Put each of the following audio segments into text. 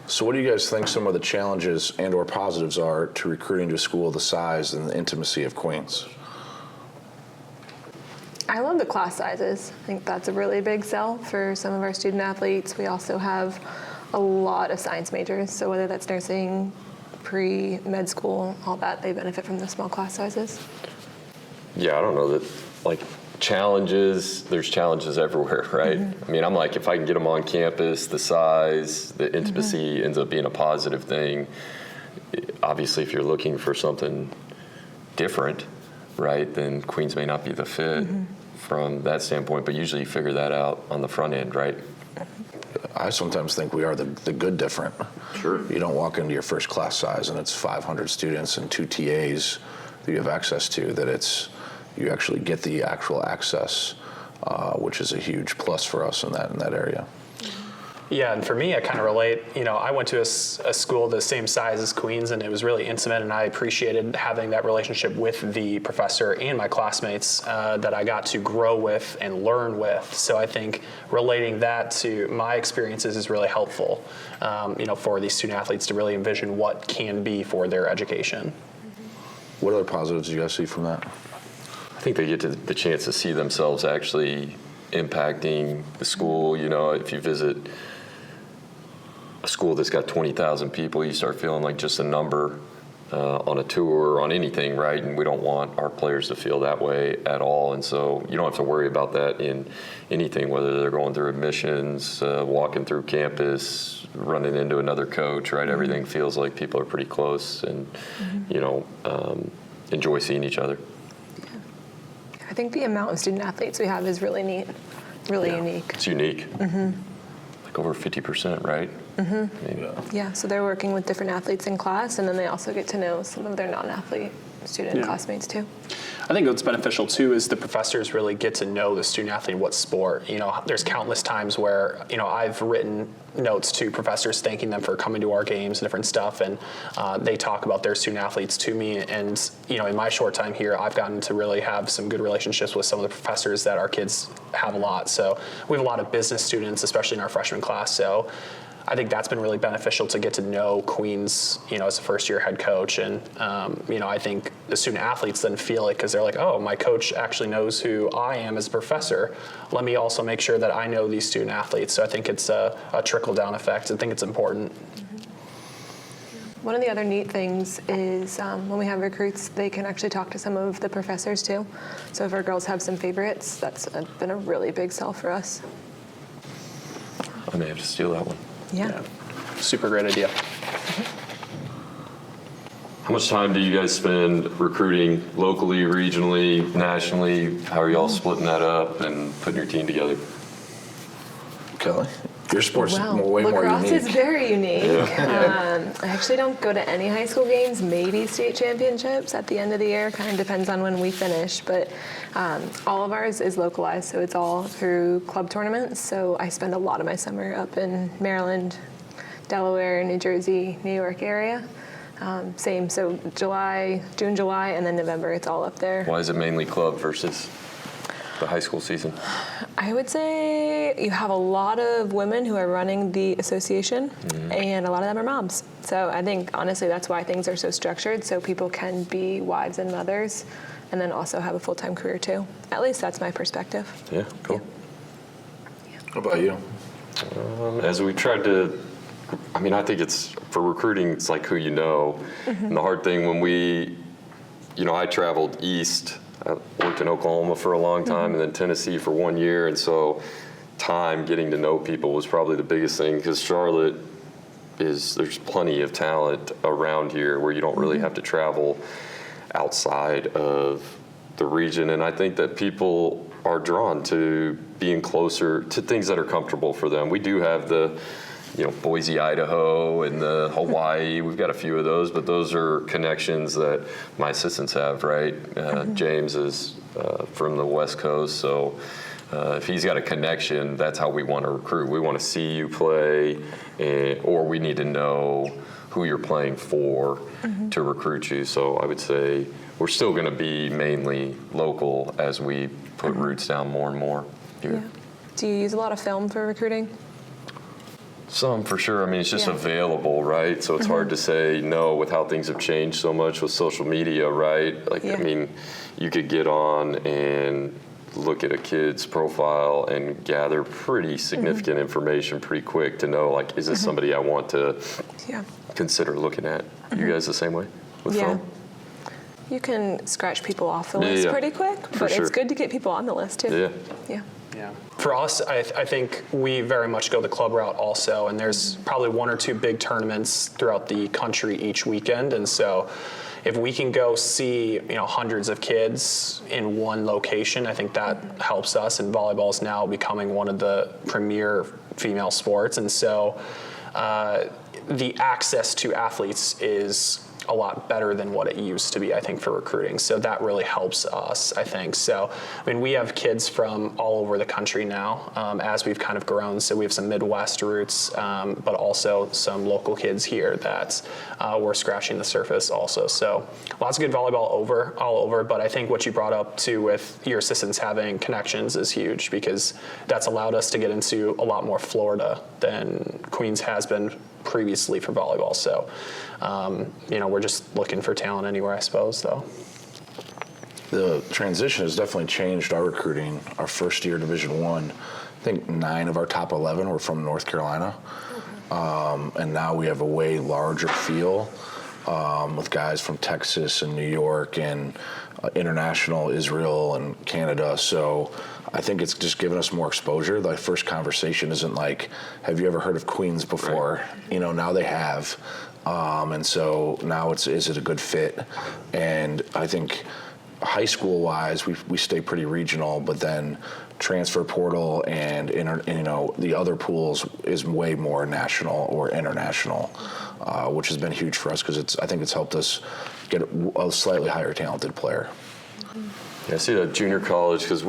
So what do you guys think some of the challenges and or positives are to recruiting to a school the size and the intimacy of Queens? I love the class sizes. I think that's a really big sell for some of our student athletes. We also have a lot of science majors, so whether that's nursing, pre-med school, all that, they benefit from the small class sizes. Yeah, I don't know that, like, challenges, there's challenges everywhere, right? I mean, I'm like, if I can get them on campus, the size, the intimacy ends up being a positive thing. Obviously, if you're looking for something different, right, then Queens may not be the fit from that standpoint, but usually you figure that out on the front end, right? I sometimes think we are the good different. Sure. You don't walk into your first class size and it's 500 students and 2 TAs that you have access to, that you actually get the actual access, which is a huge plus for us in that area. Yeah, and for me, I kind of relate. You know, I went to a school the same size as Queens, and it was really intimate, and I appreciated having that relationship with the professor and my classmates that I got to grow with and learn with. So I think relating that to my experiences is really helpful, you know, for these student athletes to really envision what can be for their education. What other positives do you guys see from that? I think they get the chance to see themselves actually impacting the school. You know, if you visit a school that's got 20,000 people, you start feeling like just a number on a tour or on anything, right? And we don't want our players to feel that way at all. And so you don't have to worry about that in anything, whether they're going through admissions, walking through campus, running into another coach, right? Everything feels like people are pretty close and, you know, enjoy seeing each other. I think the amount of student athletes we have is really neat, really unique. It's unique. Like over 50%, right? I mean, Yeah, so they're working with different athletes in class, and then they also get to know some of their non-athlete student classmates too. I think what's beneficial too is the professors really get to know the student athlete what sport. You know, there's countless times where, you know, I've written notes to professors thanking them for coming to our games and different stuff, and they talk about their student athletes to me. And, you know, in my short time here, I've gotten to really have some good relationships with some of the professors that our kids have a lot. So we have a lot of business students, especially in our freshman class. So I think that's been really beneficial to get to know Queens, you know, as a first-year head coach. And, you know, I think the student athletes then feel it because they're like, oh, my coach actually knows who I am as a professor. Let me also make sure that I know these student athletes. So I think it's a trickle-down effect. I think it's important. One of the other neat things is when we have recruits, they can actually talk to some of the professors too. So if our girls have some favorites, that's been a really big sell for us. I may have to steal that one. Yeah. Super great idea. How much time do you guys spend recruiting locally, regionally, nationally? How are y'all splitting that up and putting your team together? Kelly, your sport's way more lacrosse unique. is very unique. Yeah. I actually don't go to any high school games, maybe state championships at the end of the year. Kind of depends on when we finish, but all of ours is localized, so it's all through club tournaments. So I spend a lot of my summer up in Maryland, Delaware, New Jersey, New York area. Same, so June, July, and then November, it's all up there. Why is it mainly club versus the high school season? I would say you have a lot of women who are running the association, and a lot of them are moms. So I think, honestly, that's why things are so structured, so people can be wives and mothers, and then also have a full-time career too. At least that's my perspective. Yeah, cool. Yeah. How about you? As we tried to, I mean, I think it's, for recruiting, it's like who you know. And the hard thing when you know, I traveled east. I worked in Oklahoma for a long time and then Tennessee for 1 year. And so getting to know people was probably the biggest thing, because Charlotte there's plenty of talent around here where you don't really have to travel outside of the region. And I think that people are drawn to being closer to things that are comfortable for them. We do have the, you know, Boise, Idaho, and the Hawaii. We've got a few of those, but those are connections that my assistants have, right? James is from the West Coast, so if he's got a connection, that's how we want to recruit. We want to see you play, or we need to know who you're playing for to recruit you. So I would say we're still going to be mainly local as we put roots down more and more here. Yeah. Do you use a lot of film for recruiting? Some for sure. I mean, it's just Yeah. available, right? So it's hard to say no with how things have changed so much with social media, right? Like, Yeah. I mean, you could get on and look at a kid's profile and gather pretty significant information pretty quick to know, like, is this somebody I want to Yeah. consider looking at? You guys the same way with Yeah. film? You can scratch people off the Yeah, list yeah. pretty quick, For but sure. it's good to get people on the list too. Yeah. Yeah. Yeah. For us, I think we very much go the club route also, and there's probably 1 or 2 big tournaments throughout the country each weekend, and so if we can go see hundreds of kids in one location, I think that helps us. And volleyball is now becoming one of the premier female sports, and so the access to athletes is a lot better than what it used to be, I think, for recruiting. So that really helps us, I think. So, I mean, we have kids from all over the country now as we've kind of grown. So we have some Midwest roots, but also some local kids here that we're scratching the surface also. So lots of good volleyball all over. But I think what you brought up too with your assistants having connections is huge, because that's allowed us to get into a lot more Florida than Queens has been previously for volleyball. So, we're just looking for talent anywhere, I suppose, though. The transition has definitely changed our recruiting. Our first year, Division I, I think 9 of our top 11 were from North Carolina. And now we have a way larger field with guys from Texas and New York and international Israel and Canada. So I think it's just given us more exposure. The first conversation isn't like, have you ever heard of Queens before? Right. Now they have. And so now is it a good fit? And I think high school wise, we stay pretty regional, but then transfer portal and the other pools is way more national or international, which has been huge for us because I think it's helped us get a slightly higher talented player. Yeah, I see that junior college, because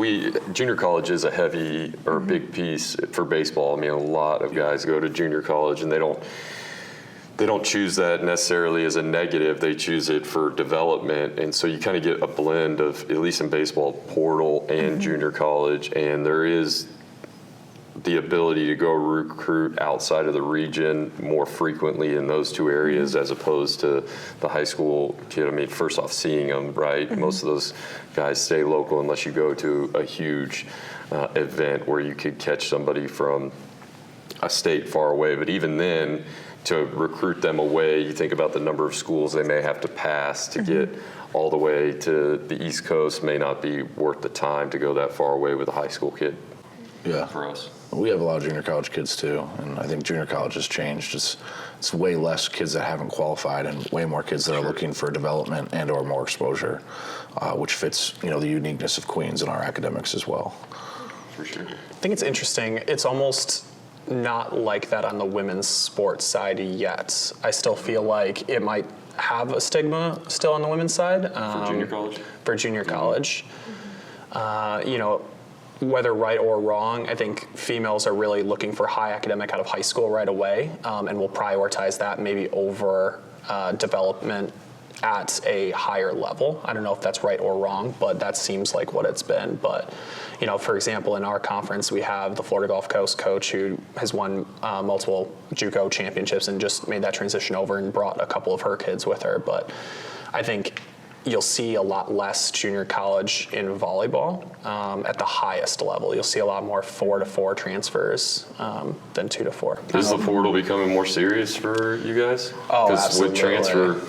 junior college is a heavy or a big piece for baseball. I mean, a lot of guys go to junior college and they don't choose that necessarily as a negative. They choose it for development. And so you kind of get a blend of, at least in baseball, portal and junior college. And there is the ability to go recruit outside of the region more frequently in those two areas as opposed to the high school kid. I mean, first off, seeing them, right? Most of those guys stay local unless you go to a huge event where you could catch somebody from a state far away. But even then, to recruit them away, you think about the number of schools they may have to pass to get all the way to the East Coast. May not be worth the time to go that far away with a high school kid. Yeah. For us. We have a lot of junior college kids too, and I think junior college has changed. It's way less kids that haven't qualified and way more kids that are looking for development and or more exposure, which fits the uniqueness of Queens and our academics as well. For sure. I think it's interesting. It's almost not like that on the women's sports side yet. I still feel like it might have a stigma still on the women's side. For junior college? For junior college. Whether right or wrong, I think females are really looking for high academic out of high school right away, and will prioritize that maybe over development at a higher level. I don't know if that's right or wrong, but that seems like what it's been. But, for example, in our conference, we have the Florida Gulf Coast coach who has won multiple JUCO championships and just made that transition over and brought a couple of her kids with her. But I think you'll see a lot less junior college in volleyball at the highest level. You'll see a lot more 4-to-4 transfers than 2-to-4. Is the portal becoming more serious for you guys? Oh, absolutely. With transfer,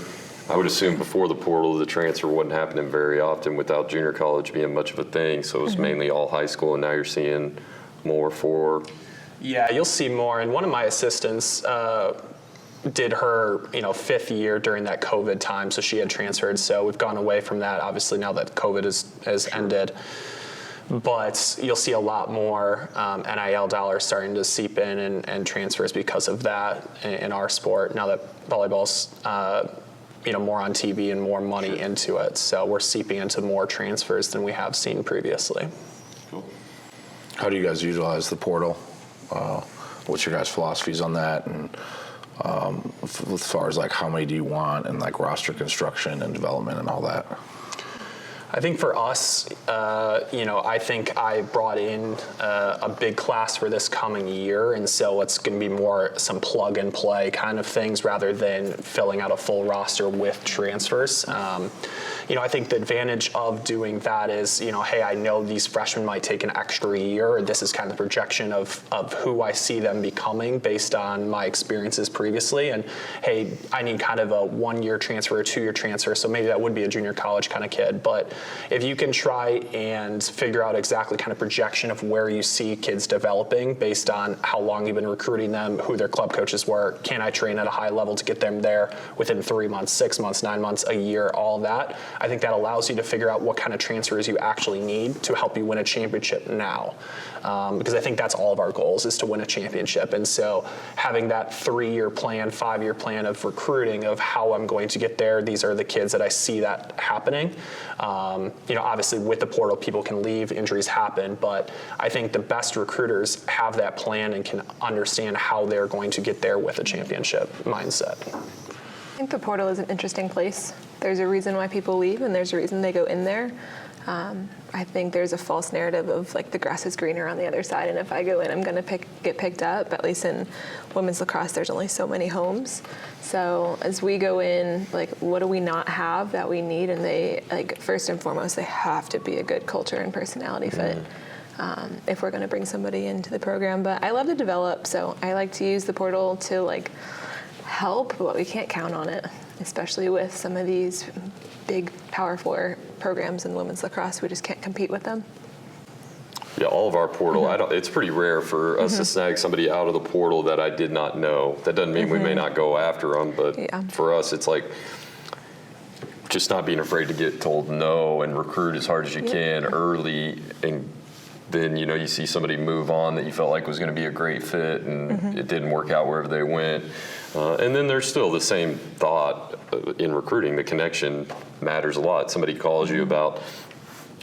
I would assume before the portal, the transfer wasn't happening very often without junior college being much of a thing. So it was mainly all high school, and now you're seeing more for. Yeah, you'll see more. And one of my assistants did her, 5th year during that COVID time, so she had transferred. So we've gone away from that, obviously, now that COVID has ended. But you'll see a lot more NIL dollars starting to seep in and transfers because of that in our sport, now that volleyball's more on TV and more money into it. So we're seeping into more transfers than we have seen previously. Cool. How do you guys utilize the portal? What's your guys' philosophies on that? And as far as like how many do you want and like roster construction and development and all that? I think for us, I think I brought in a big class for this coming year, and so it's going to be more some plug and play kind of things rather than filling out a full roster with transfers. I think the advantage of doing that is, hey, I know these freshmen might take an extra year. This is kind of the projection of who I see them becoming based on my experiences previously. And hey, I need kind of a 1-year transfer, a 2-year transfer, so maybe that would be a junior college kind of kid. But if you can try and figure out exactly kind of projection of where you see kids developing based on how long you've been recruiting them, who their club coaches were, can I train at a high level to get them there within 3 months, 6 months, 9 months, a year, all of that, I think that allows you to figure out what kind of transfers you actually need to help you win a championship now. Because I think that's all of our goals, is to win a championship. And so having that 3-year plan, 5-year plan of recruiting of how I'm going to get there, these are the kids that I see that happening. Obviously with the portal, people can leave, injuries happen, but I think the best recruiters have that plan and can understand how they're going to get there with a championship mindset. I think the portal is an interesting place. There's a reason why people leave, and there's a reason they go in there. I think there's a false narrative of like the grass is greener on the other side, and if I go in, I'm going to get picked up. At least in women's lacrosse, there's only so many homes. So as we go in, like, what do we not have that we need? And they, like, first and foremost, they have to be a good culture and personality fit. If we're going to bring somebody into the program. But I love to develop, so I like to use the portal to like help, but we can't count on it, especially with some of these big Power 4 programs in women's lacrosse. We just can't compete with them. Yeah, all of our portal, it's pretty rare for us to snag somebody out of the portal that I did not know. That doesn't mean we may not go after them, but for us, it's like just not being afraid to get told no and recruit as hard as you can early, and then you see somebody move on that you felt like was going to be a great fit, and it didn't work out wherever they went. And then there's still the same thought in recruiting. The connection matters a lot. Somebody calls you about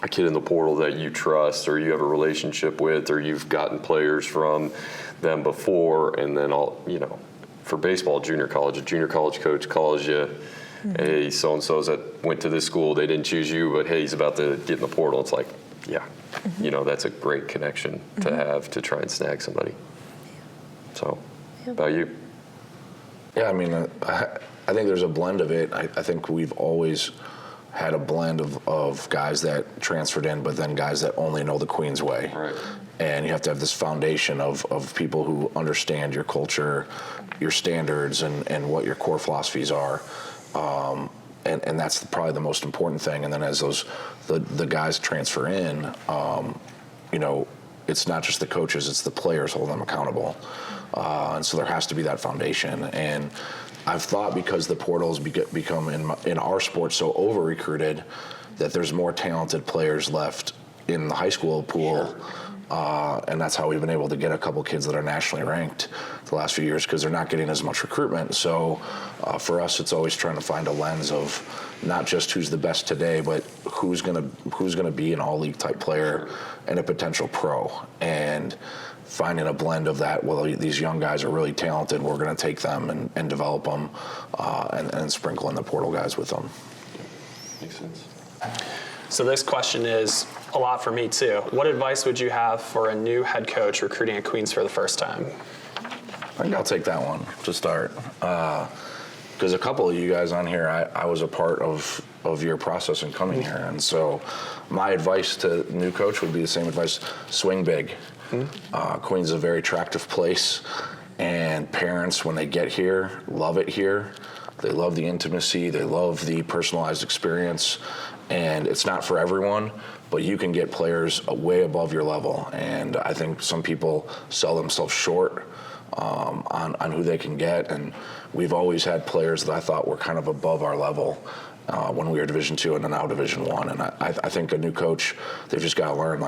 a kid in the portal that you trust or you have a relationship with or you've gotten players from them before, and then for baseball, junior college, a junior college coach calls you, hey, so-and-so's that went to this school, they didn't choose you, but hey, he's about to get in the portal. It's like, that's a great connection to have to try and snag somebody. So, about you? Yeah, I mean, I think there's a blend of it. I think we've always had a blend of guys that transferred in, but then guys that only know the Queens way. Right. And you have to have this foundation of people who understand your culture, your standards, and what your core philosophies are. And that's probably the most important thing. And then as the guys transfer in, it's not just the coaches, it's the players holding them accountable. And so there has to be that foundation. And I've thought because the portal's become in our sport so over-recruited that there's more talented players left in the high school pool. And that's how we've been able to get a couple kids that are nationally ranked the last few years, because they're not getting as much recruitment. So for us, it's always trying to find a lens of not just who's the best today, but who's gonna be an all-league type player and a potential pro. And finding a blend of that. Well, these young guys are really talented. We're going to take them and develop them and sprinkle in the portal guys with them. Makes sense. So this question is a lot for me too. What advice would you have for a new head coach recruiting at Queens for the first time? I think I'll take that one to start. Because a couple of you guys on here, I was a part of your process in coming here. And so my advice to the new coach would be the same advice: swing big. Queens is a very attractive place, and parents, when they get here, love it here. They love the intimacy, they love the personalized experience, and it's not for everyone, but you can get players way above your level. And I think some people sell themselves short on who they can get, and we've always had players that I thought were kind of above our level when we were Division II and now Division I. And I think a new coach, they've just got to learn,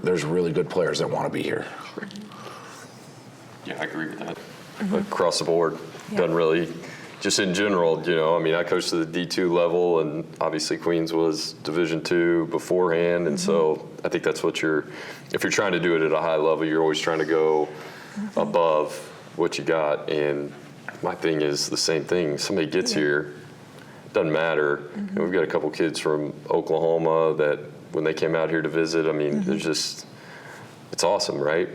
there's really good players that want to be here. Yeah, I agree with that. Across the board, doesn't really, just in general, I coached to the D2 level, and obviously Queens was Division II beforehand, and so I think that's what if you're trying to do it at a high level, you're always trying to go above what you got. And my thing is the same thing. Somebody gets here, doesn't matter. And we've got a couple kids from Oklahoma that when they came out here to visit, I mean, there's just, it's awesome, right?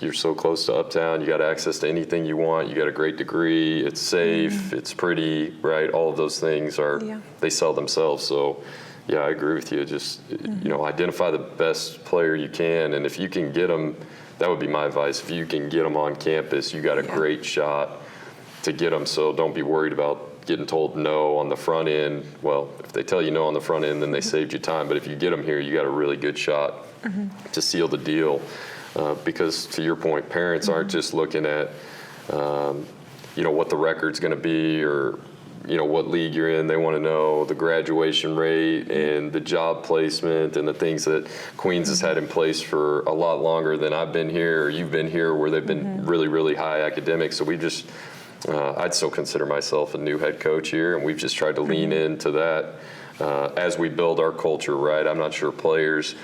You're so close to Uptown. You got access to anything you want. You got a great degree. It's safe. It's pretty, right? All of those things they sell themselves. So, yeah, I agree with you. Just, identify the best player you can. And if you can get them, that would be my advice. If you can get them on campus, you got a great shot to get them. So don't be worried about getting told no on the front end. Well, if they tell you no on the front end, then they saved you time. But if you get them here, you got a really good shot to seal the deal. Because to your point, parents aren't just looking at, what the record's going to be or, what league you're in. They want to know the graduation rate and the job placement and the things that Queens has had in place for a lot longer than I've been here or you've been here, where they've been really, really high academics. So we just, I'd still consider myself a new head coach here, and we've just tried to lean into that as we build our culture, right? I'm not sure players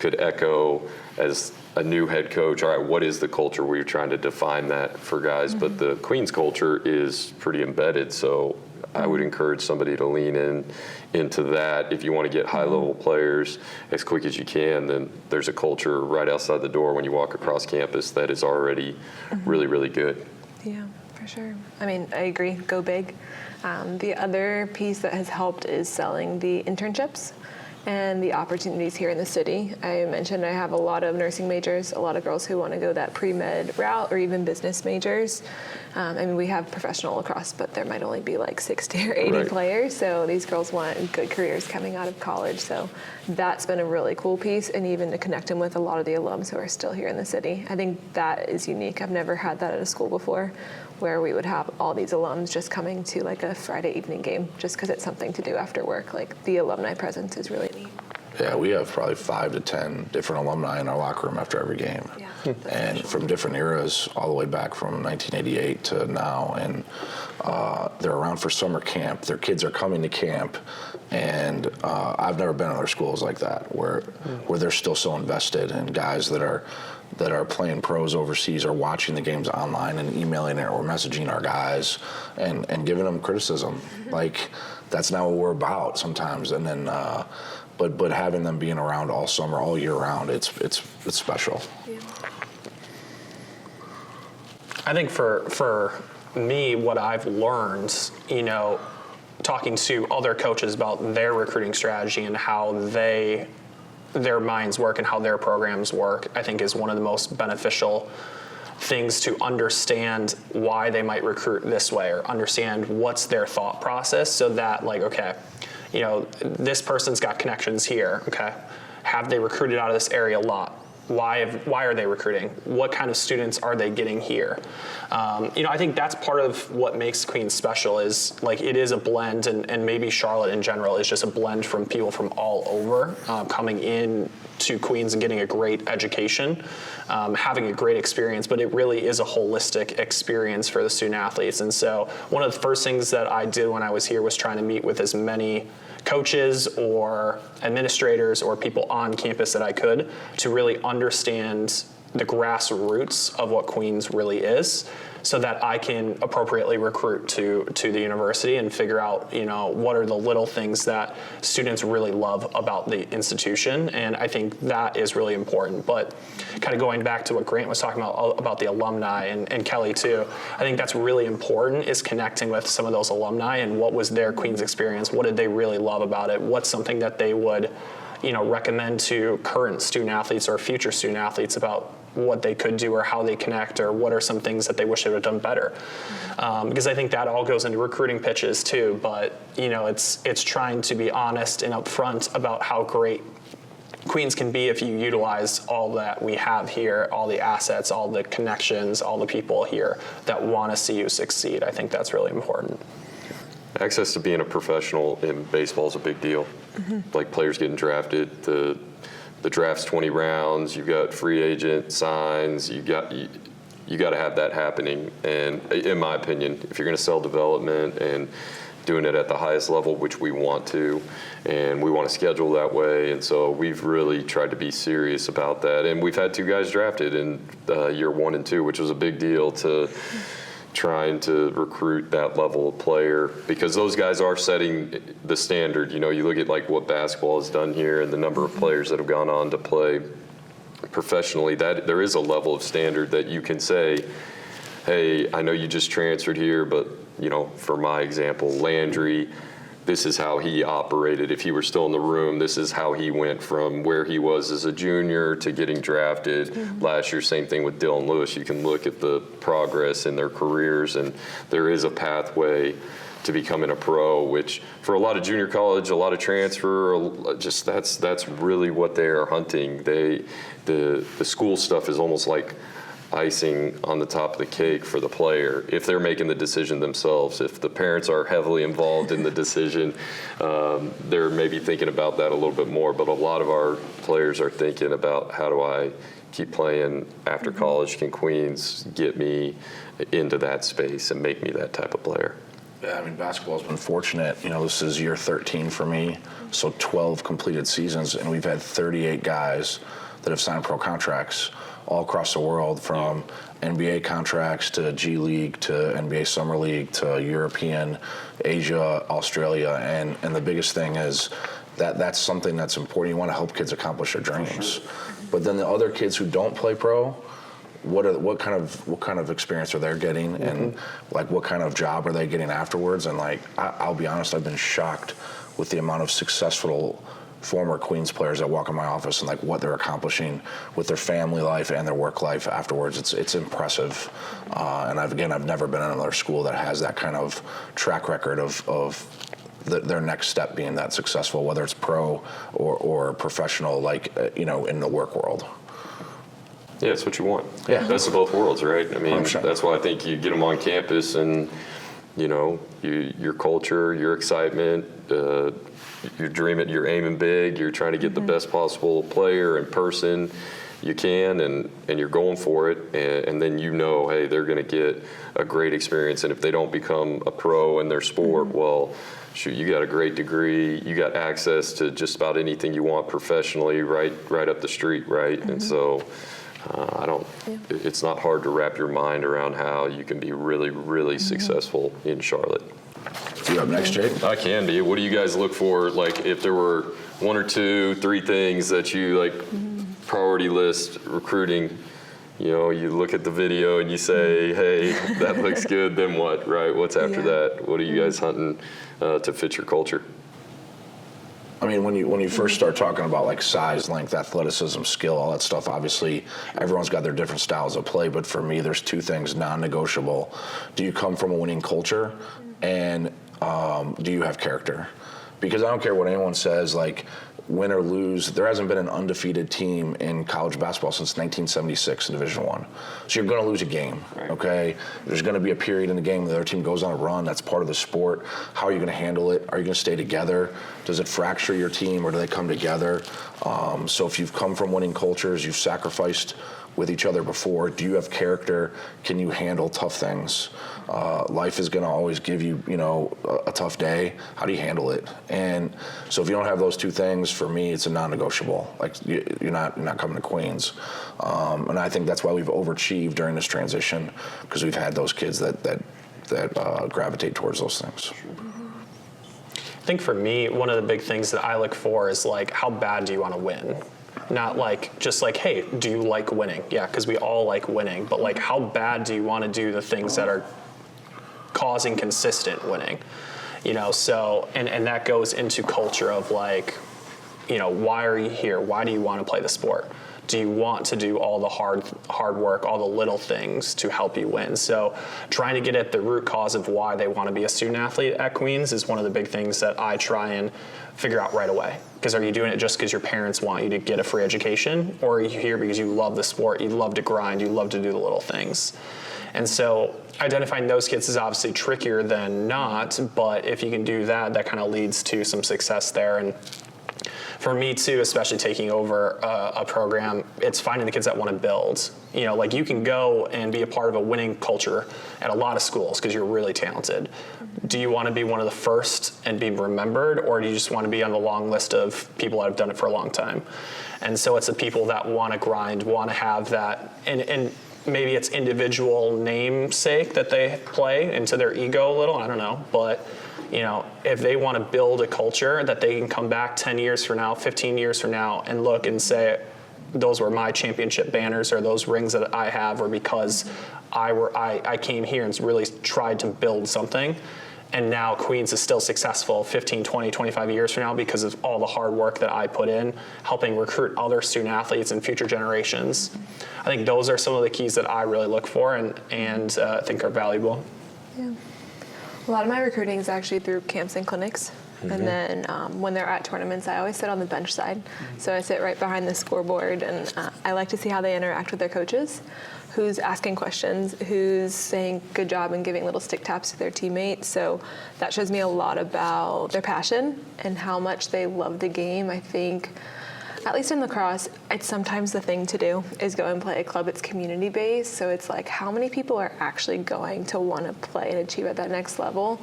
could echo as a new head coach, all right, what is the culture? We're trying to define that for guys, but the Queens culture is pretty embedded. So I would encourage somebody to lean into that. If you want to get high-level players as quick as you can, then there's a culture right outside the door when you walk across campus that is already really, really good. Yeah, for sure. I mean, I agree. Go big. The other piece that has helped is selling the internships and the opportunities here in the city. I mentioned I have a lot of nursing majors, a lot of girls who want to go that pre-med route or even business majors. We have professional lacrosse, but there might only be like 60 or 80 players. So these girls want good careers coming out of college. So that's been a really cool piece, and even to connect them with a lot of the alums who are still here in the city. I think that is unique. I've never had that at a school before, where we would have all these alums just coming to like a Friday evening game just because it's something to do after work. Like the alumni presence is really neat. Yeah, we have probably 5 to 10 different alumni in our locker room after every game. Yeah, and from different eras, all the way back from 1988 to now. And they're around for summer camp. Their kids are coming to camp. And I've never been in other schools like that where they're still so invested, and guys that are playing pros overseas are watching the games online and emailing it or messaging our guys and giving them criticism. Like, that's not what we're about sometimes. And then, but having them being around all summer, all year round, it's special. Yeah. I think for me, what I've learned, talking to other coaches about their recruiting strategy and how their minds work and how their programs work, I think is one of the most beneficial things to understand why they might recruit this way, or understand what's their thought process, so that, like, okay, this person's got connections here, okay? Have they recruited out of this area a lot? Why are they recruiting? What kind of students are they getting here? I think that's part of what makes Queens special, is like it is a blend, and maybe Charlotte in general is just a blend from people from all over coming in to Queens and getting a great education, having a great experience, but it really is a holistic experience for the student athletes. And so one of the first things that I did when I was here was trying to meet with as many coaches or administrators or people on campus that I could, to really understand the grassroots of what Queens really is, so that I can appropriately recruit to the university and figure out, what are the little things that students really love about the institution. And I think that is really important. But kind of going back to what Grant was talking about the alumni, and Kelly too, I think that's really important, is connecting with some of those alumni and what was their Queens experience. What did they really love about it? What's something that they would, recommend to current student athletes or future student athletes about what they could do or how they connect, or what are some things that they wish they would have done better. Because I think that all goes into recruiting pitches too, but it's trying to be honest and upfront about how great Queens can be if you utilize all that we have here, all the assets, all the connections, all the people here that want to see you succeed. I think that's really important. Access to being a professional in baseball is a big deal. Like players getting drafted, the draft's 20 rounds, you've got free agent signs, you got to have that happening. And in my opinion, if you're going to sell development and doing it at the highest level, which we want to, and we want to schedule that way, and so we've really tried to be serious about that. And we've had 2 guys drafted in year 1 and 2, which was a big deal to trying to recruit that level of player, because those guys are setting the standard. You know, you look at like what basketball has done here and the number of players that have gone on to play professionally, that there is a level of standard that you can say, hey, I know you just transferred here, but, you know, for my example, Landry, this is how he operated. If he were still in the room, this is how he went from where he was as a junior to getting drafted last year. Same thing with Dylan Lewis. You can look at the progress in their careers, and there is a pathway to becoming a pro, which for a lot of junior college, a lot of transfer, just that's really what they are hunting. The school stuff is almost like icing on the top of the cake for the player if they're making the decision themselves. If the parents are heavily involved in the decision, they're maybe thinking about that a little bit more. But a lot of our players are thinking about, how do I keep playing after college? Can Queens get me into that space and make me that type of player? Yeah, I mean, basketball's been fortunate. You know, this is year 13 for me, so 12 completed seasons, and we've had 38 guys that have signed pro contracts all across the world, from NBA contracts to G League to NBA Summer League to European, Asia, Australia, and the biggest thing is that's something that's important. You want to help kids accomplish their dreams, but then the other kids who don't play pro, what kind of experience are they getting, and like what kind of job are they getting afterwards? And like I'll be honest, I've been shocked with the amount of successful former Queens players that walk in my office and like what they're accomplishing with their family life and their work life afterwards. It's impressive. And I've never been in another school that has that kind of track record of their next step being that successful, whether it's pro or professional, like, you know, in the work world. Yeah, it's what you want. Yeah. Best of both worlds, right? I mean, 100%. That's why I think you get them on campus, and, you know, your culture, your excitement, you're dreaming, you're aiming big, you're trying to get the best possible player and person you can, and you're going for it, and then you know, hey, they're going to get a great experience, and if they don't become a pro in their sport, well, shoot, you got a great degree, you got access to just about anything you want professionally right up the street, right? And so it's not hard to wrap your mind around how you can be really, really successful in Charlotte. You up next, Jake? I can be. What do you guys look for? Like, if there were 1 or 2, 3 things that you like, priority list recruiting, you know, you look at the video and you say, hey, that looks good, then what, right? What's after that? What are you guys hunting to fit your culture? I mean, when you first start talking about like size, length, athleticism, skill, all that stuff, obviously everyone's got their different styles of play, but for me, there's 2 things non-negotiable. Do you come from a winning culture, and do you have character? Because I don't care what anyone says, like, win or lose, there hasn't been an undefeated team in college basketball since 1976 in Division I. So you're going to lose a game, okay? There's going to be a period in the game the other team goes on a run. That's part of the sport. How are you going to handle it? Are you going to stay together? Does it fracture your team, or do they come together? So if you've come from winning cultures, you've sacrificed with each other before, do you have character? Can you handle tough things? Life is going to always give you, you know, a tough day. How do you handle it? And so if you don't have those 2 things, for me, it's a non-negotiable. Like, you're not coming to Queens. And I think that's why we've overachieved during this transition, because we've had those kids that gravitate towards those things. I think for me, one of the big things that I look for is like, how bad do you want to win? Not like, just like, hey, do you like winning? Yeah, because we all like winning, but like, how bad do you want to do the things that are causing consistent winning? You know, so, and that goes into culture of like, you know, why are you here? Why do you want to play the sport? Do you want to do all the hard work, all the little things to help you win? So trying to get at the root cause of why they want to be a student athlete at Queens is one of the big things that I try and figure out right away. Because are you doing it just because your parents want you to get a free education, or are you here because you love the sport, you love to grind, you love to do the little things? And so identifying those kids is obviously trickier than not, but if you can do that, that kind of leads to some success there. And for me too, especially taking over a program, it's finding the kids that want to build. You know, like, you can go and be a part of a winning culture at a lot of schools because you're really talented. Do you want to be one of the first and be remembered, or do you just want to be on the long list of people that have done it for a long time? And so it's the people that want to grind, want to have that, and maybe it's individual namesake that they play into their ego a little, I don't know, but if they want to build a culture that they can come back 10 years from now, 15 years from now and look and say, those were my championship banners, or those rings that I have, or because I came here and really tried to build something. And now Queens is still successful 15, 20, 25 years from now because of all the hard work that I put in, helping recruit other student athletes and future generations. I think those are some of the keys that I really look for and think are valuable. Yeah. A lot of my recruiting is actually through camps and clinics. And then when they're at tournaments, I always sit on the bench side. So I sit right behind the scoreboard, and I like to see how they interact with their coaches, who's asking questions, who's saying good job and giving little stick taps to their teammates. So that shows me a lot about their passion and how much they love the game. I think, at least in lacrosse, it's sometimes the thing to do is go and play a club that's community-based. So it's like, how many people are actually going to want to play and achieve at that next level?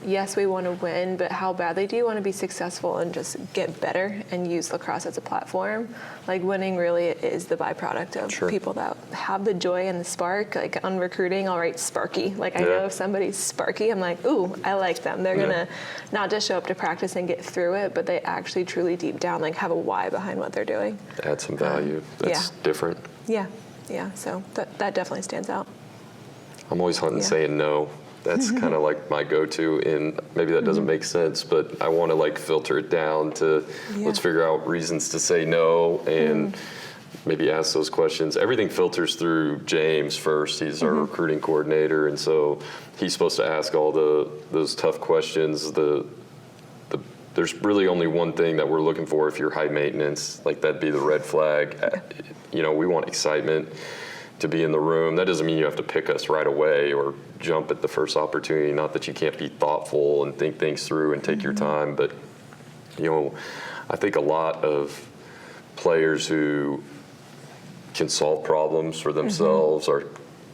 Yes, we want to win, but how badly do you want to be successful and just get better and use lacrosse as a platform? Like, winning really is the byproduct of people that have the joy and the spark. Like, on recruiting, I'll write Sparky. Like, I know if somebody's Sparky, I'm like, ooh, I like them. They're going to not just show up to practice and get through it, but they actually truly deep down like have a why behind what they're doing. Add some value. That's different. Yeah. So that definitely stands out. I'm always hunting saying no. That's kind of like my go-to, and maybe that doesn't make sense, but I want to like filter it down to let's figure out reasons to say no and maybe ask those questions. Everything filters through James first. He's our recruiting coordinator, and so he's supposed to ask all those tough questions. There's really only one thing that we're looking for if you're high maintenance, like that'd be the red flag. We want excitement to be in the room. That doesn't mean you have to pick us right away or jump at the first opportunity. Not that you can't be thoughtful and think things through and take your time, but I think a lot of players who can solve problems for themselves are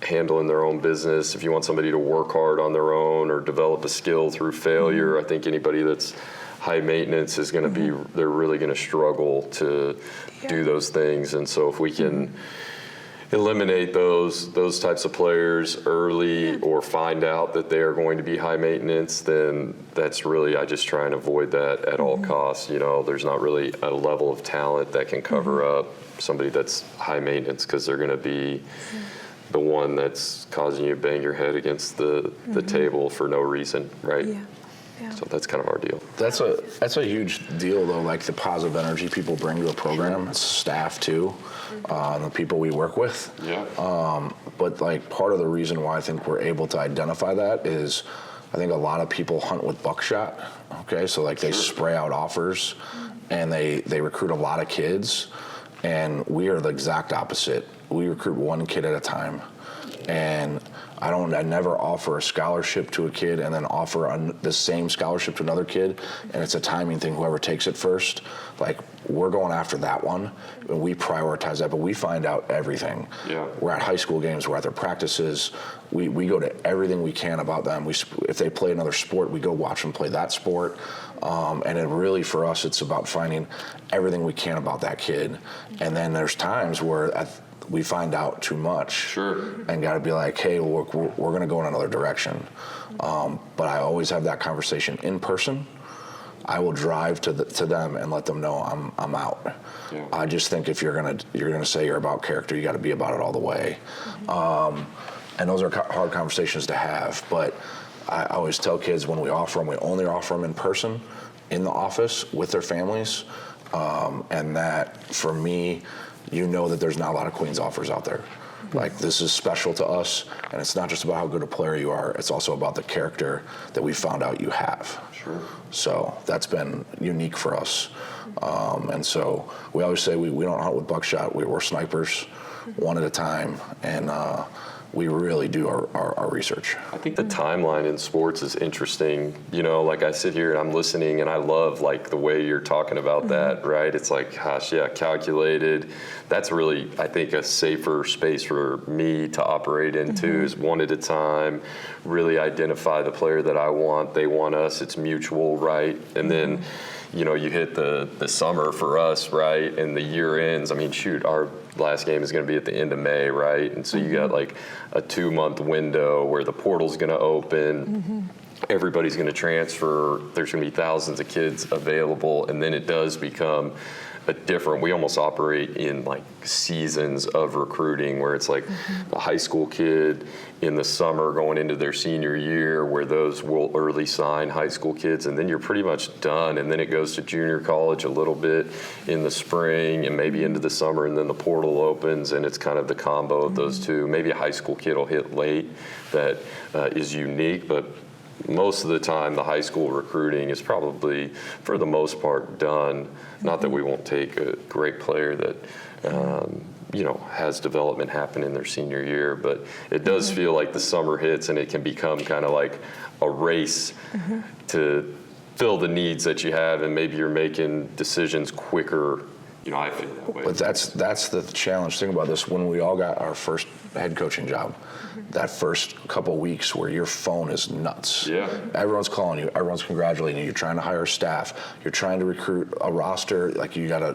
handling their own business. If you want somebody to work hard on their own or develop a skill through failure, I think anybody that's high maintenance is going to be, they're really going to struggle to do those things. And so if we can eliminate those types of players early or find out that they are going to be high maintenance, then that's really, I just try and avoid that at all costs. There's not really a level of talent that can cover up somebody that's high maintenance, because they're going to be the one that's causing you to bang your head against the table for no reason, right? Yeah. So that's kind of our deal. That's a huge deal, though, like the positive energy people bring to a program, staff too, the people we work with. Yeah. But like part of the reason why I think we're able to identify that is I think a lot of people hunt with buckshot, okay? So like they spray out offers and they recruit a lot of kids, and we are the exact opposite. We recruit one kid at a time, and I never offer a scholarship to a kid and then offer the same scholarship to another kid, and it's a timing thing. Whoever takes it first, like, we're going after that one, and we prioritize that, but we find out everything. Yeah. We're at high school games, we're at their practices, we go to everything we can about them. If they play another sport, we go watch them play that sport, and it really, for us, it's about finding everything we can about that kid. And then there's times where we find out too much and got to be like, hey, look, we're going to go in another direction. But I always have that conversation in person. I will drive to them and let them know I'm out. Yeah. I just think if you're gonna say you're about character, you got to be about it all the way. And those are hard conversations to have. But I always tell kids when we offer them, we only offer them in person, in the office with their families, and that for me, that there's not a lot of Queens offers out there. Like, this is special to us, and it's not just about how good a player you are, it's also about the character that we found out you have. Sure. So that's been unique for us. And so we always say we don't hunt with buckshot, we're snipers, one at a time, and we really do our research. I think the timeline in sports is interesting. Like, I sit here and I'm listening, and I love like the way you're talking about that, right? It's like, gosh, yeah, calculated. That's really, I think, a safer space for me to operate into, is one at a time, really identify the player that I want, they want us, it's mutual, right? And then, you hit the summer for us, right? And the year ends. I mean, shoot, our last game is going to be at the end of May, right? And so you got like a 2-month window where the portal's going to open. Everybody's going to transfer. There's going to be thousands of kids available, and then it does become we almost operate in like seasons of recruiting where it's like a high school kid in the summer going into their senior year where those will early sign high school kids, and then you're pretty much done, and then it goes to junior college a little bit in the spring and maybe into the summer, and then the portal opens, and it's kind of the combo of those two. Maybe a high school kid will hit late that is unique, but most of the time the high school recruiting is probably, for the most part, done. Not that we won't take a great player that has development happen in their senior year, but it does feel like the summer hits and it can become kind of like a race to fill the needs that you have, and maybe you're making decisions quicker. I feel that way. But that's the challenge thing about this. When we all got our first head coaching job, that first couple weeks where your phone is nuts. Yeah. Everyone's calling you. Everyone's congratulating you. You're trying to hire staff. You're trying to recruit a roster. Like you gotta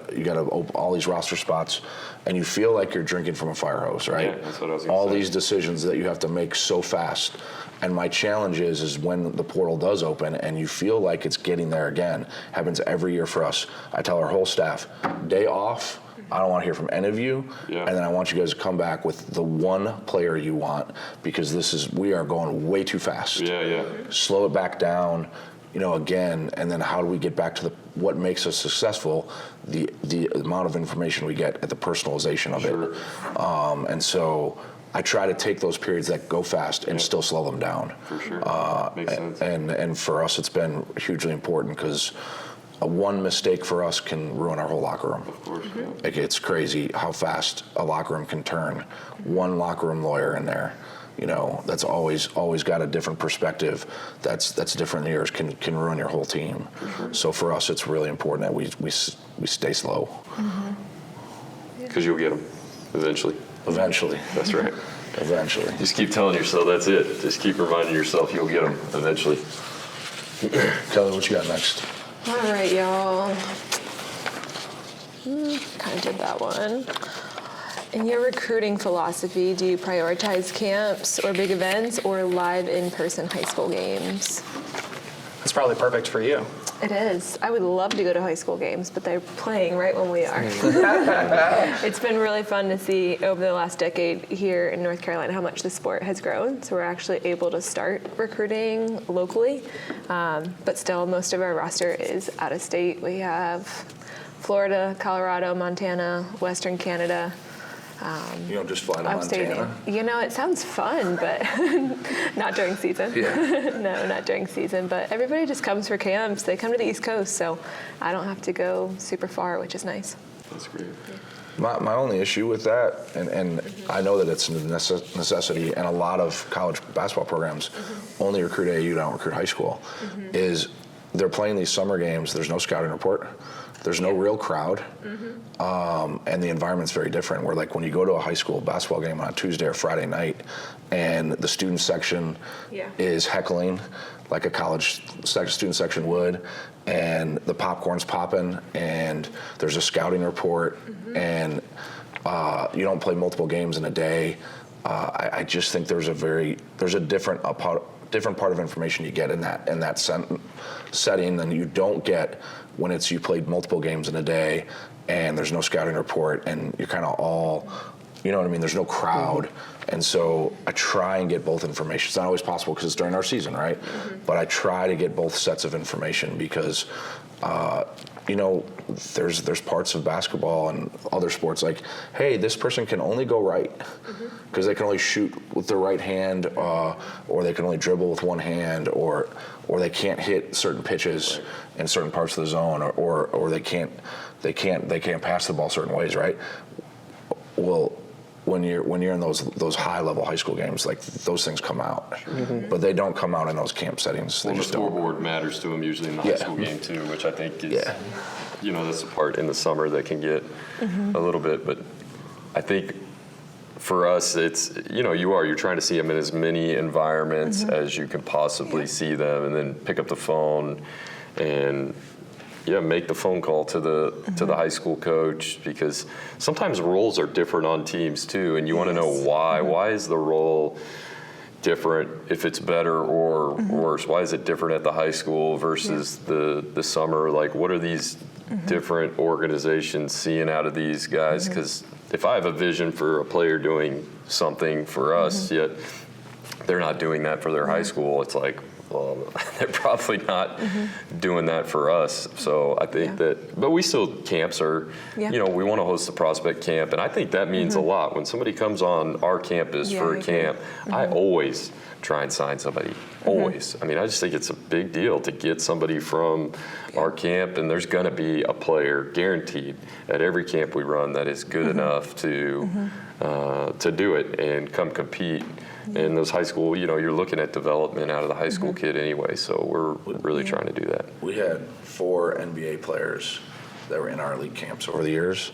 open all these roster spots, and you feel like you're drinking from a fire hose, right? Yeah, that's what I was gonna all say. these decisions that you have to make so fast. And my challenge is when the portal does open and you feel like it's getting there again. Happens every year for us. I tell our whole staff, day off, I don't want to hear from any of you, and then I want you guys to come back with the one player you want, because we are going way too fast. Yeah. Slow it back down, again, and then how do we get back to what makes us successful, the amount of information we get at the personalization of it. And so I try to take those periods that go fast and still slow them down. For sure. Makes sense. And for us, it's been hugely important, because one mistake for us can ruin our whole locker room. Of course, Like, it's crazy how fast a locker room can turn. One locker room lawyer in there, that's always got a different perspective. That's different than yours, can ruin your whole team. So for us, it's really important that we stay slow. Because you'll get them eventually. Eventually. That's right. Eventually. Just keep telling yourself that's it. Just keep reminding yourself you'll get them eventually. Kelly, what you got next? All right, y'all. Kind of did that one. In your recruiting philosophy, do you prioritize camps or big events or live in-person high school games? It's probably perfect for you. It is. I would love to go to high school games, but they're playing right when we are. It's been really fun to see over the last decade here in North Carolina how much the sport has grown. So we're actually able to start recruiting locally, but still most of our roster is out of state. We have Florida, Colorado, Montana, Western Canada. You don't just fly to Upstate. Montana? It sounds fun, but not during season. Yeah. No, not during season. But everybody just comes for camps. They come to the East Coast, so I don't have to go super far, which is nice. That's great. My only issue with that, and I know that it's a necessity, and a lot of college basketball programs only recruit AAU, don't recruit high school, is they're playing these summer games. There's no scouting report. There's no real crowd, and the environment's very different. Where, like, when you go to a high school basketball game on a Tuesday or Friday night, and the student section is heckling like a college student section would, and the popcorn's popping, and there's a scouting report, and you don't play multiple games in a day. I just think there's a different part of information you get in that setting than you don't get when you played multiple games in a day and there's no scouting report and you're kind of all, you know what I mean? There's no crowd. And so I try and get both information. It's not always possible because it's during our season, right? But I try to get both sets of information because, there's parts of basketball and other sports like, hey, this person can only go right because they can only shoot with their right hand, or they can only dribble with one hand, or they can't hit certain pitches in certain parts of the zone, or they can't pass the ball certain ways, right? Well, when you're in those high level high school games, like, those things come out, but they don't come out in those camp settings. Well, the scoreboard matters to them usually in the high school game too, which I think is, that's the part in the summer that can get a little bit. But I think for us, it's, you're trying to see them in as many environments as you can possibly see them, and then pick up the phone and make the phone call to the high school coach, because sometimes roles are different on teams too, and you want to know why. Why is the role different, if it's better or worse? Why is it different at the high school versus the summer? Like, what are these different organizations seeing out of these guys? Because if I have a vision for a player doing something for us, yet they're not doing that for their high school, it's like, well, they're probably not doing that for us. So I think that, but we still, camps are, you know, we want to host the prospect camp, and I think that means a lot. When somebody comes on our campus for a camp, I always try and sign somebody, always. I mean, I just think it's a big deal to get somebody from our camp, and there's going to be a player guaranteed at every camp we run that is good enough to do it and come compete. And those high school, you know, you're looking at development out of the high school kid anyway, so we're really trying to do that. We had 4 NBA players that were in our elite camps over the years,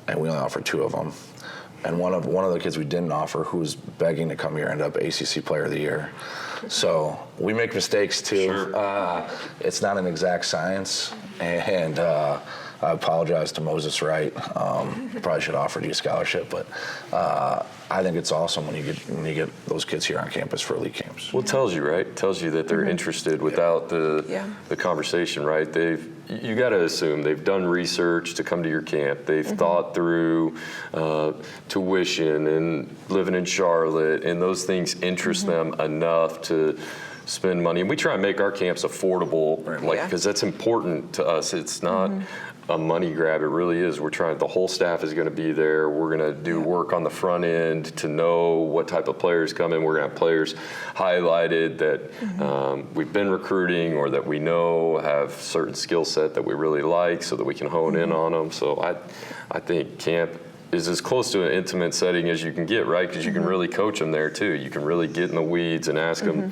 and we only offered 2 of them. And one of the kids we didn't offer, who was begging to come here, ended up ACC Player of the Year. So we make mistakes too. Sure. It's not an exact science, and I apologize to Moses Wright. Probably should have offered you a scholarship, but I think it's awesome when you get those kids here on campus for elite camps. Well, it tells you, right? It tells you that they're interested without the conversation, right? You got to assume they've done research to come to your camp. They've thought through tuition and living in Charlotte, and those things interest them enough to spend money. And we try and make our camps affordable, because that's important to us. It's not a money grab. It really is. We're trying, the whole staff is going to be there. We're going to do work on the front end to know what type of players come in. We're going to have players highlighted that we've been recruiting or that we know have certain skill set that we really like, so that we can hone in on them. So I think camp is as close to an intimate setting as you can get, right? Because you can really coach them there too. You can really get in the weeds and ask them,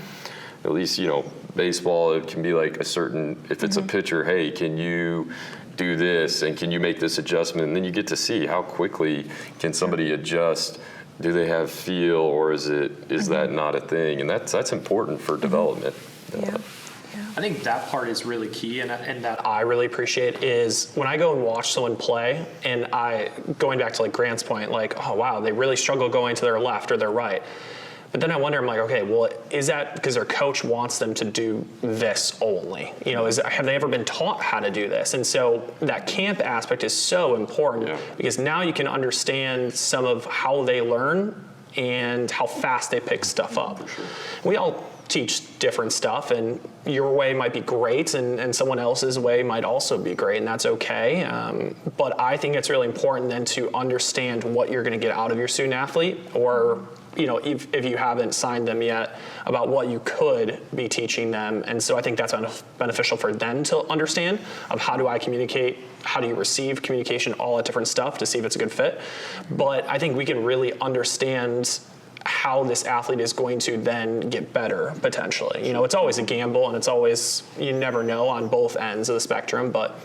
at least, you know, baseball, it can be like a certain, if it's a pitcher, hey, can you do this, and can you make this adjustment? And then you get to see how quickly can somebody adjust. Do they have feel, or is that not a thing? And that's important for development. I think that part is really key, and that I really appreciate is when I go and watch someone play, and going back to like Grant's point, like, oh wow, they really struggle going to their left or their right. But then I wonder, I'm like, okay, well, is that because their coach wants them to do this only? You know, have they ever been taught how to do this? And so that camp aspect is so important, because now you can understand some of how they learn and how fast they pick stuff up. We all teach different stuff, and your way might be great, and someone else's way might also be great, and that's okay. But I think it's really important then to understand what you're going to get out of your student athlete, or you know, if you haven't signed them yet, about what you could be teaching them. And so I think that's beneficial for them to understand of how do I communicate, how do you receive communication, all that different stuff to see if it's a good fit. But I think we can really understand how this athlete is going to then get better potentially. You know, it's always a gamble, and it's always, you never know on both ends of the spectrum, but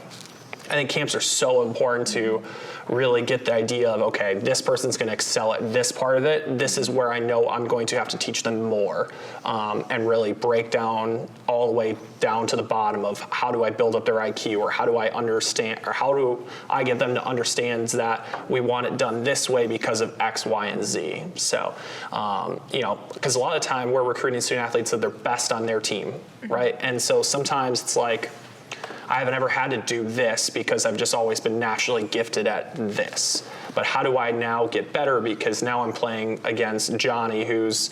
I think camps are so important to really get the idea of, okay, this person's going to excel at this part of it. This is where I know I'm going to have to teach them more, and really break down all the way down to the bottom of how do I build up their IQ, or how do I understand, or how do I get them to understand that we want it done this way because of X, Y, and Z. So, you know, because a lot of the time we're recruiting student athletes that they're best on their team, right? And so sometimes it's like, I haven't ever had to do this because I've just always been naturally gifted at this. But how do I now get better, because now I'm playing against Johnny, who's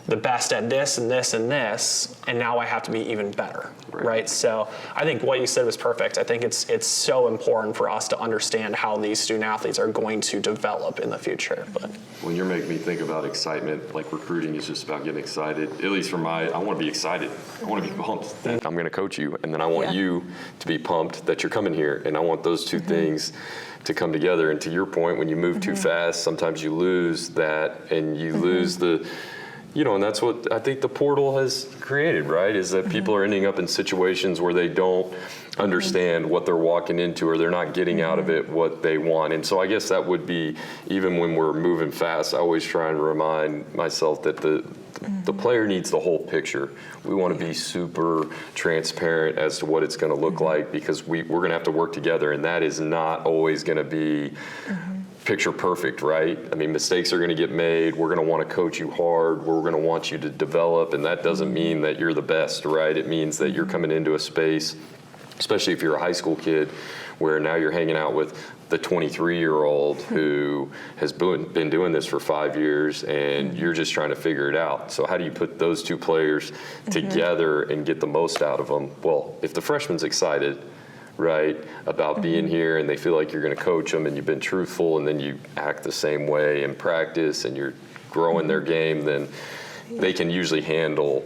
the best at this and this and this, and now I have to be even better, right? So I think what you said was perfect. I think it's so important for us to understand how these student athletes are going to develop in the future. But when you're making me think about excitement, like recruiting is just about getting excited. At least for I want to be excited. I want to be pumped that I'm going to coach you, and then I want you to be pumped that you're coming here, and I want those two things to come together. And to your point, when you move too fast, sometimes you lose that, and you lose the, you know, and that's what I think the portal has created, right? Is that people are ending up in situations where they don't understand what they're walking into, or they're not getting out of it what they want. And so I guess that would be, even when we're moving fast, I always try and remind myself that The player needs the whole picture. We want to be super transparent as to what it's going to look like, because we're going to have to work together, and that is not always going to be picture perfect, right? I mean, mistakes are going to get made. We're going to want to coach you hard. We're going to want you to develop, and that doesn't mean that you're the best, right? It means that you're coming into a space, especially if you're a high school kid, where now you're hanging out with the 23-year-old who has been doing this for 5 years, and you're just trying to figure it out. So how do you put those two players together and get the most out of them? Well, if the freshman's excited, right, about being here, and they feel like you're going to coach them, and you've been truthful, and then you act the same way in practice, and you're growing their game, then they can usually handle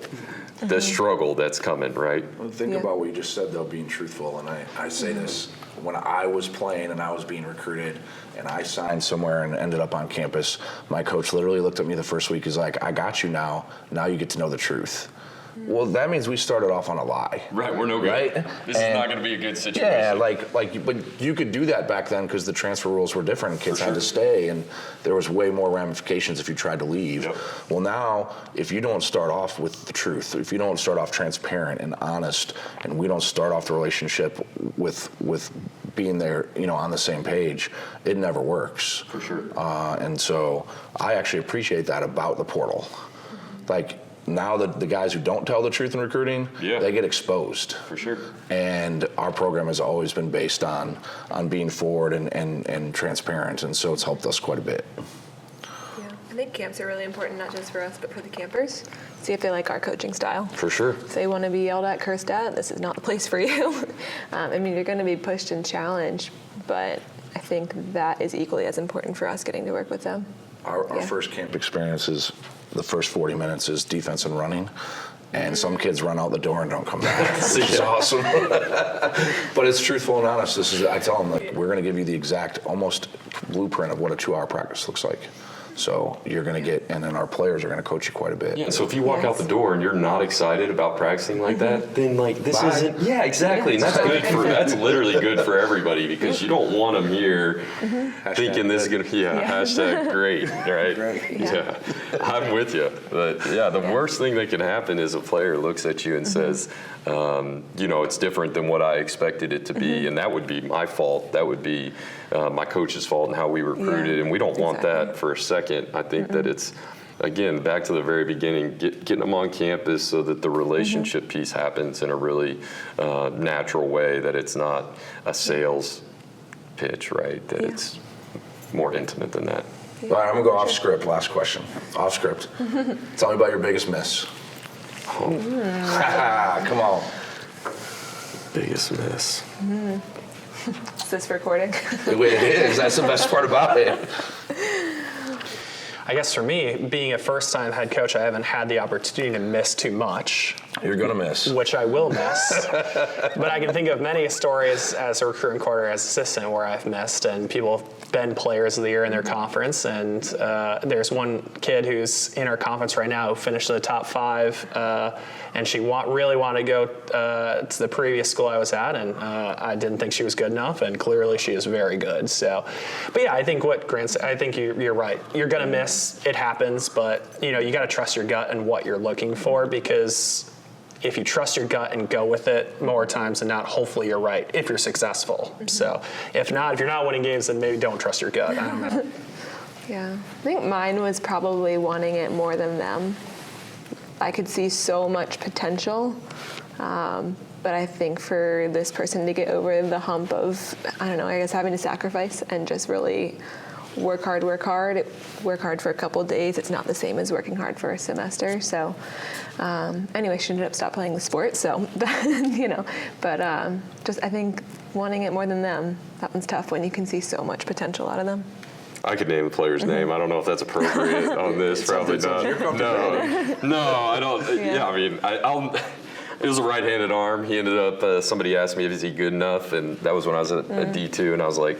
the struggle that's coming, right? Well, think about what you just said, though, being truthful. And I say this, when I was playing and I was being recruited and I signed somewhere and ended up on campus, my coach literally looked at me the first week. He's like, I got you now. Now you get to know the truth. Well, that means we started off on a lie. Right, we're no good. Right? This is not going to be a good situation. Yeah, but you could do that back then because the transfer rules were different and kids had to stay, and there was way more ramifications if you tried to leave. Yep. Well, now, if you don't start off with the truth, if you don't start off transparent and honest, and we don't start off the relationship with being there, on the same page, it never works. For sure. And so I actually appreciate that about the portal. Like, now the guys who don't tell the truth in recruiting, they get exposed. For sure. And our program has always been based on being forward and transparent, and so it's helped us quite a bit. Yeah, I think camps are really important, not just for us, but for the campers. See if they like our coaching style. For sure. If they want to be yelled at, cursed at, this is not the place for you. I mean, you're going to be pushed and challenged, but I think that is equally as important for us getting to work with them. Our first camp experience is the first 40 minutes is defense and running, and some kids run out the door and don't come back, which is awesome. But it's truthful and honest. I tell them, like, we're going to give you the exact, almost blueprint of what a 2-hour practice looks like. So you're going to get, and then our players are going to coach you quite a bit. Yeah, so if you walk out the door and you're not excited about practicing like that, then this isn't. Yeah, exactly. And that's literally good for everybody, because you don't want them here thinking this is going to be hashtag great, right? Great. Yeah, I'm with you. But the worst thing that can happen is a player looks at you and says, it's different than what I expected it to be, and that would be my fault. That would be my coach's fault and how we recruited, and we don't want that for a second. I think that it's, again, back to the very beginning, getting them on campus so that the relationship piece happens in a really natural way, that it's not a sales pitch, right? That it's more intimate than that. All right, I'm going to go off script. Last question. Off script. Tell me about your biggest miss. Come on. Biggest miss. Is this recording? It is. That's the best part about it. I guess for me, being a first-time head coach, I haven't had the opportunity to miss too much. You're going to miss. Which I will miss. But I can think of many stories as a recruiting coordinator, as assistant, where I've missed, and people have been players of the year in their conference. And there's one kid who's in our conference right now who finished in the top 5, and she really wanted to go to the previous school I was at, and I didn't think she was good enough, and clearly she is very good. So, but yeah, I think what Grant said, I think you're right. You're going to miss. It happens, but you got to trust your gut and what you're looking for, because if you trust your gut and go with it more times than not, hopefully you're right if you're successful. So if not, if you're not winning games, then maybe don't trust your gut. I don't know. Yeah, I think mine was probably wanting it more than them. I could see so much potential, but I think for this person to get over the hump of, I guess having to sacrifice and just really work hard for a couple of days. It's not the same as working hard for a semester. So anyway, she ended up stopped playing the sport. So, but just I think wanting it more than them, that one's tough when you can see so much potential out of them. I could name the player's name. I don't know if that's appropriate on this. Probably not. No, I don't. Yeah, I mean, it was a right-handed arm. He ended up, somebody asked me, is he good enough? And that was when I was at D2, and I was like,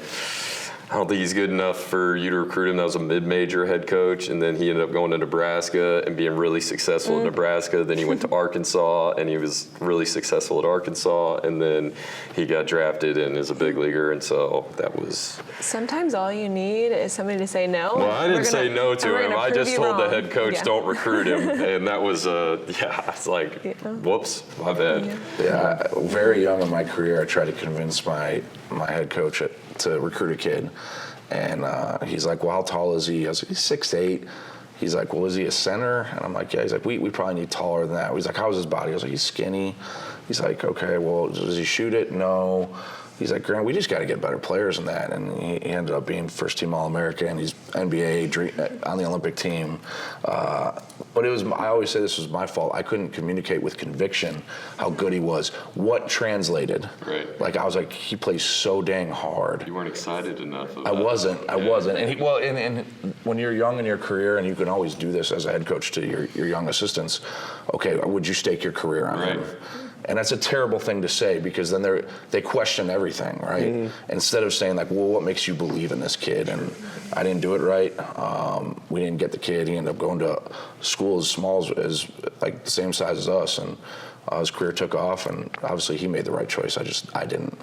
I don't think he's good enough for you to recruit him. That was a mid-major head coach, and then he ended up going to Nebraska and being really successful in Nebraska. Then he went to Arkansas, and he was really successful at Arkansas, and then he got drafted and is a big leaguer, and so that was... Sometimes all you need is somebody to say no. Well, I didn't say no to him. I just told the head coach, Yeah. don't recruit him, and that was, it's like, whoops, my bad. Yeah, very young in my career, I tried to convince my head coach to recruit a kid, and he's like, well, how tall is he? I was like, he's 6'8". He's like, well, is he a center? And I'm like, yeah. He's like, we probably need taller than that. He's like, how's his body? I was like, he's skinny. He's like, okay, well, does he shoot it? No. He's like, Grant, we just got to get better players than that. And he ended up being first-team All-American. He's NBA on the Olympic team. But I always say this was my fault. I couldn't communicate with conviction how good he was. What translated? Right. Like, I was like, he plays so dang hard. You weren't excited enough about I wasn't. And and when you're young in your career, and you can always do this as a head coach to your young assistants, okay, would you stake your career on him? And that's a terrible thing to say, because then they question everything, right? Instead of saying like, well, what makes you believe in this kid? And I didn't do it right. We didn't get the kid. He ended up going to school as small as like the same size as us, and his career took off. And obviously he made the right choice. I didn't.